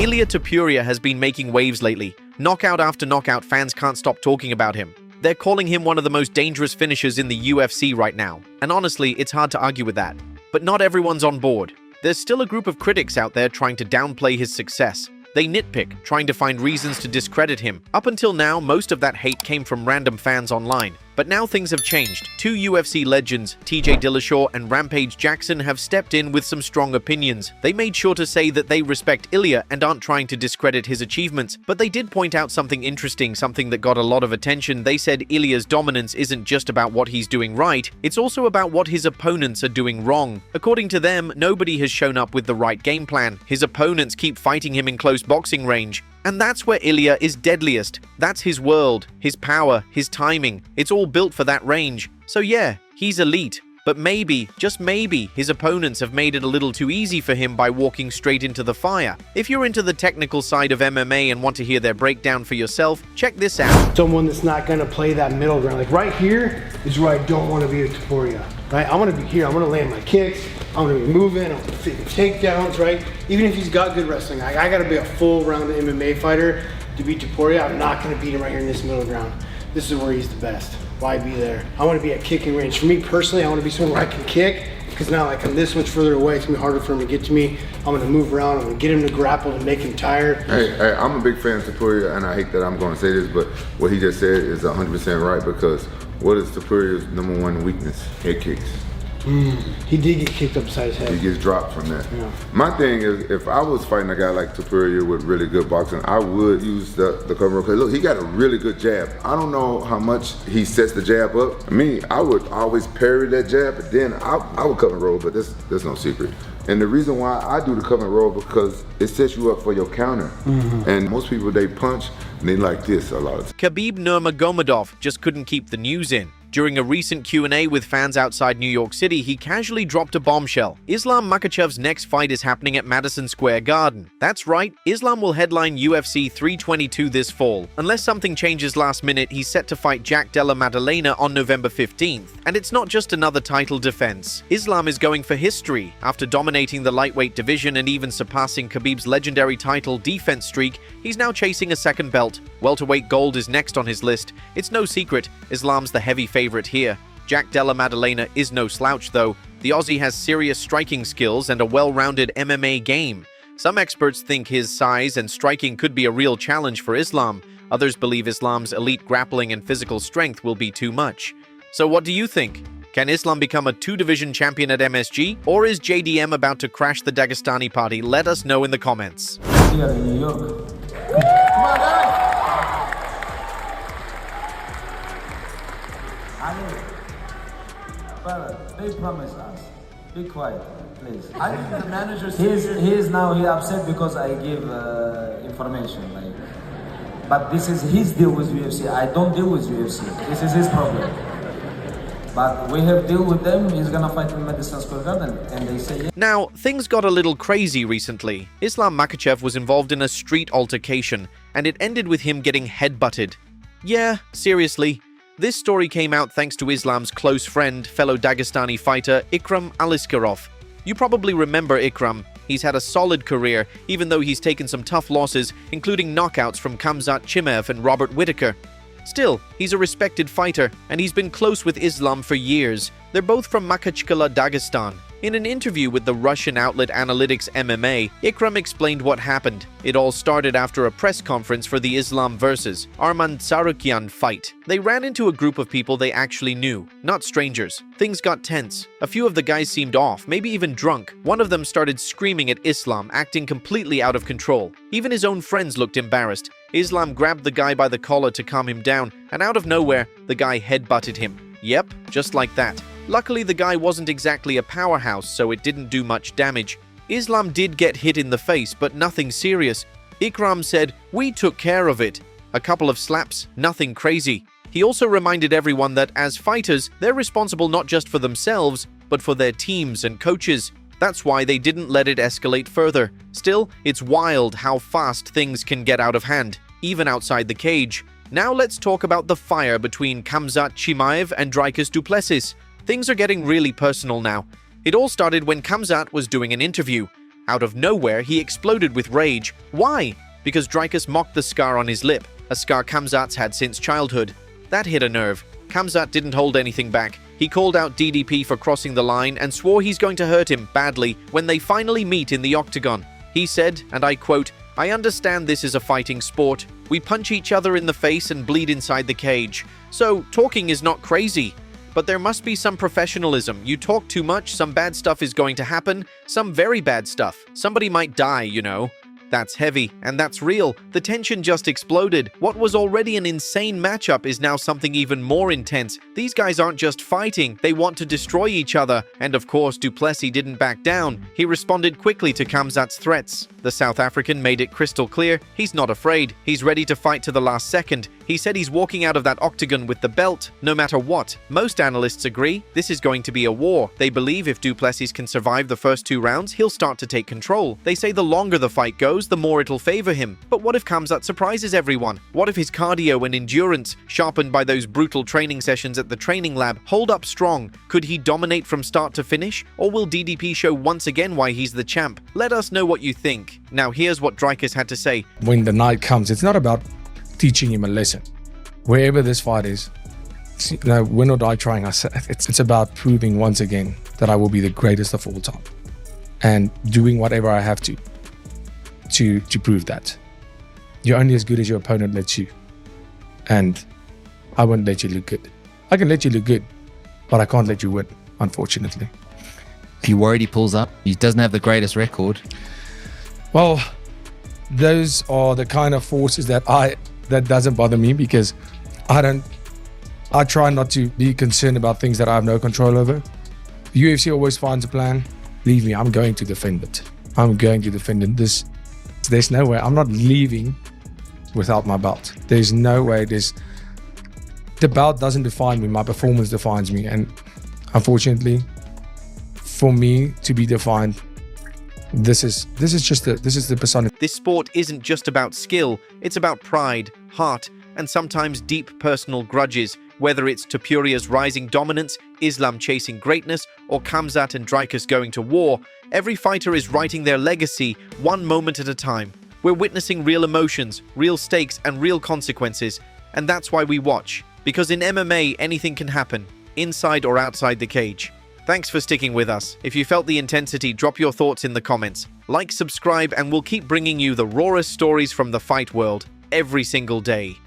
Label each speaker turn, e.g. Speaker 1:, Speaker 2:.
Speaker 1: Ilia Topuria has been making waves lately. Knockout after knockout, fans can't stop talking about him. They're calling him one of the most dangerous finishers in the UFC right now. And honestly, it's hard to argue with that. But not everyone's on board. There's still a group of critics out there trying to downplay his success. They nitpick, trying to find reasons to discredit him. Up until now, most of that hate came from random fans online. But now things have changed. Two UFC legends, TJ Dillashaw and Rampage Jackson, have stepped in with some strong opinions. They made sure to say that they respect Ilia and aren't trying to discredit his achievements, but they did point out something interesting, something that got a lot of attention. They said Ilia's dominance isn't just about what he's doing right, it's also about what his opponents are doing wrong. According to them, nobody has shown up with the right game plan. His opponents keep fighting him in close boxing range. And that's where Ilia is deadliest. That's his world, his power, his timing. It's all built for that range. So yeah, he's elite. But maybe, just maybe, his opponents have made it a little too easy for him by walking straight into the fire. If you're into the technical side of MMA and want to hear their breakdown for yourself, check this out.
Speaker 2: Someone that's not going to play that middle ground. Like right here is where I don't want to be with Topuria. Right? I want to be here. I want to land my kicks. I'm going to be moving. I'm going to fit takedowns, right? Even if he's got good wrestling, I got to be a full round MMA fighter to beat Topuria. I'm not going to beat him right here in this middle ground. This is where he's the best. Why be there? I want to be at kicking range. For me personally, I want to be somewhere where I can kick, because now like I'm this much further away, it's going to be harder for him to get to me. I'm going to move around. I'm going to get him to grapple to make him tired.
Speaker 3: Hey, I'm a big fan of Topuria, and I hate that I'm going to say this, but what he just said is 100% right, because what is Topuria's #1 weakness? Head kicks.
Speaker 2: He did get kicked upside his head.
Speaker 3: He gets dropped from that.
Speaker 2: Yeah.
Speaker 3: My thing is, if I was fighting a guy like Topuria with really good boxing, I would use the cover roll. Because look, he got a really good jab. I don't know how much he sets the jab up. I would always parry that jab, but then I would cover roll, but there's no secret. And the reason why I do the cover roll, because it sets you up for your counter. And most people, they punch, and they like this a lot of times.
Speaker 1: Khabib Nurmagomedov just couldn't keep the news in. During a recent Q&A with fans outside New York City, he casually dropped a bombshell. Islam Makhachev's next fight is happening at Madison Square Garden. That's right, Islam will headline UFC 322 this fall. Unless something changes last minute, he's set to fight Jack Della Maddalena on November 15th. And it's not just another title defense. Islam is going for history. After dominating the lightweight division and even surpassing Khabib's legendary title defense streak, he's now chasing a second belt. Welterweight gold is next on his list. It's no secret, Islam's the heavy favorite here. Jack Della Maddalena is no slouch though. The Aussie has serious striking skills and a well-rounded MMA game. Some experts think his size and striking could be a real challenge for Islam. Others believe Islam's elite grappling and physical strength will be too much. So what do you think? Can Islam become a two-division champion at MSG? Or is JDM about to crash the Dagestani party? Let us know in the comments.
Speaker 4: Here in New York. Come on, guys! Brother, they promised us. Be quiet, please. I think the manager. He upset because I give information. But this is his deal with UFC. I don't deal with UFC. This is his problem. But we have deal with them. He's gonna fight in Madison Square Garden, and they say yeah.
Speaker 1: Now, things got a little crazy recently. Islam Makhachev was involved in a street altercation, and it ended with him getting headbutted. Yeah, seriously. This story came out thanks to Islam's close friend, fellow Dagestani fighter Ikram Aliskerov. You probably remember Ikram. He's had a solid career, even though he's taken some tough losses, including knockouts from Khamzat Chimaev and Robert Whittaker. Still, he's a respected fighter, and he's been close with Islam for years. They're both from Makhachkala, Dagestan. In an interview with the Russian outlet Analytics MMA, Ikram explained what happened. It all started after a press conference for the Islam vs. Arman Tsarukyan fight. They ran into a group of people they actually knew, not strangers. Things got tense. A few of the guys seemed off, maybe even drunk. One of them started screaming at Islam, acting completely out of control. Even his own friends looked embarrassed. Islam grabbed the guy by the collar to calm him down, and out of nowhere, the guy headbutted him. Yep, just like that. Luckily, the guy wasn't exactly a powerhouse, so it didn't do much damage. Islam did get hit in the face, but nothing serious. Ikram said, "We took care of it. A couple of slaps, nothing crazy." He also reminded everyone that as fighters, they're responsible not just for themselves, but for their teams and coaches. That's why they didn't let it escalate further. Still, it's wild how fast things can get out of hand, even outside the cage. Now let's talk about the fire between Khamzat Chimaev and Dricus du Plessis. Things are getting really personal now. It all started when Khamzat was doing an interview. Out of nowhere, he exploded with rage. Why? Because Dricus mocked the scar on his lip, a scar Khamzat's had since childhood. That hit a nerve. Khamzat didn't hold anything back. He called out DDP for crossing the line and swore he's going to hurt him badly when they finally meet in the octagon. He said, and I quote, "I understand this is a fighting sport. We punch each other in the face and bleed inside the cage. So talking is not crazy. But there must be some professionalism. You talk too much, some bad stuff is going to happen. Some very bad stuff. Somebody might die, you know." That's heavy, and that's real. The tension just exploded. What was already an insane matchup is now something even more intense. These guys aren't just fighting, they want to destroy each other. And of course, du Plessis didn't back down. He responded quickly to Khamzat's threats. The South African made it crystal clear he's not afraid. He's ready to fight to the last second. He said he's walking out of that octagon with the belt, no matter what. Most analysts agree this is going to be a war. They believe if du Plessis can survive the first 2 rounds, he'll start to take control. They say the longer the fight goes, the more it'll favor him. But what if Khamzat surprises everyone? What if his cardio and endurance, sharpened by those brutal training sessions at the training lab, hold up strong? Could he dominate from start to finish? Or will DDP show once again why he's the champ? Let us know what you think. Now here's what Dricus had to say.
Speaker 5: When the night comes, it's not about teaching him a lesson. Wherever this fight is, win or die trying, it's about proving once again that I will be the greatest of all time. And doing whatever I have to prove that. You're only as good as your opponent lets you. And I won't let you look good. I can let you look good, but I can't let you win, unfortunately.
Speaker 6: Are you worried he pulls up? He doesn't have the greatest record.
Speaker 5: Well, those are the kind of forces that doesn't bother me, because I try not to be concerned about things that I have no control over. The UFC always finds a plan. Believe me, I'm going to defend it. I'm going to defend it. There's no way. I'm not leaving without my belt. There's no way. The belt doesn't define me. My performance defines me. And unfortunately, for me to be defined, this is the persona.
Speaker 1: This sport isn't just about skill. It's about pride, heart, and sometimes deep personal grudges. Whether it's Topuria's rising dominance, Islam chasing greatness, or Khamzat and Dricus going to war, every fighter is writing their legacy one moment at a time. We're witnessing real emotions, real stakes, and real consequences. And that's why we watch. Because in MMA, anything can happen, inside or outside the cage. Thanks for sticking with us. If you felt the intensity, drop your thoughts in the comments. Like, subscribe, and we'll keep bringing you the rawest stories from the fight world every single day.